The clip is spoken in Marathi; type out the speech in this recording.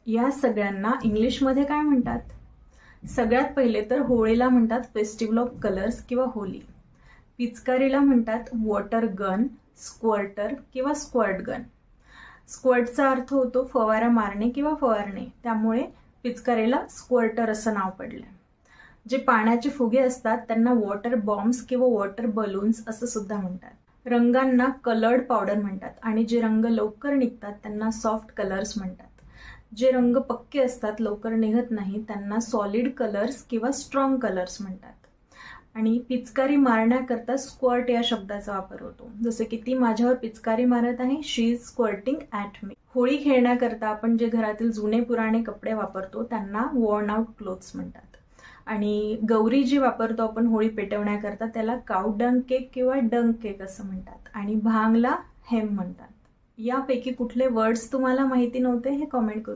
या सगळ्यांना इंग्लिशमध्ये काय म्हणतात? सगळ्यात पहिले तर होळीला म्हणतात फेस्टिवल ऑफ कलर्स किंवा होली. पिचकारीला म्हणतात वॉटर गन, स्क्वर्टर किंवा स्क्वर्ट गन. स्क्वर्टचा अर्थ होतो फवारा मारणे किंवा फवारणे, त्यामुळे पिचकारीला स्क्वर्टर असं नाव पडलंय. जे पाण्याचे फुगे असतात त्यांना वॉटर बॉम्ब्स किंवा वॉटर बलून्स असं सुद्धा म्हणतात. रंगांना कलर्ड पावडर म्हणतात आणि जे रंग लवकर निघतात त्यांना सॉफ्ट कलर्स म्हणतात. जे रंग पक्के असतात, लवकर निघत नाही, त्यांना सॉलिड कलर्स किंवा स्ट्रॉंग कलर्स म्हणतात. आणि पिचकारी मारण्याकरता स्क्वर्ट या शब्दाचा वापर होतो. जसं की ती माझ्यावर पिचकारी मारत आहे, शी इज स्क्वर्टिंग ॲट मी. होळी खेळण्याकरता आपण जे घरातील जुने पुराणे कपडे वापरतो त्यांना वॉर्न आउट क्लोथ्स म्हणतात. आणि गौरी जी वापरतो आपण होळी पेटवण्याकरता त्याला काऊ डंग केक किंवा डंग केक असं म्हणतात. आणि भांगला हेम म्हणतात. यापैकी कुठले वर्ड्स तुम्हाला माहिती नव्हते हे कॉमेंट करून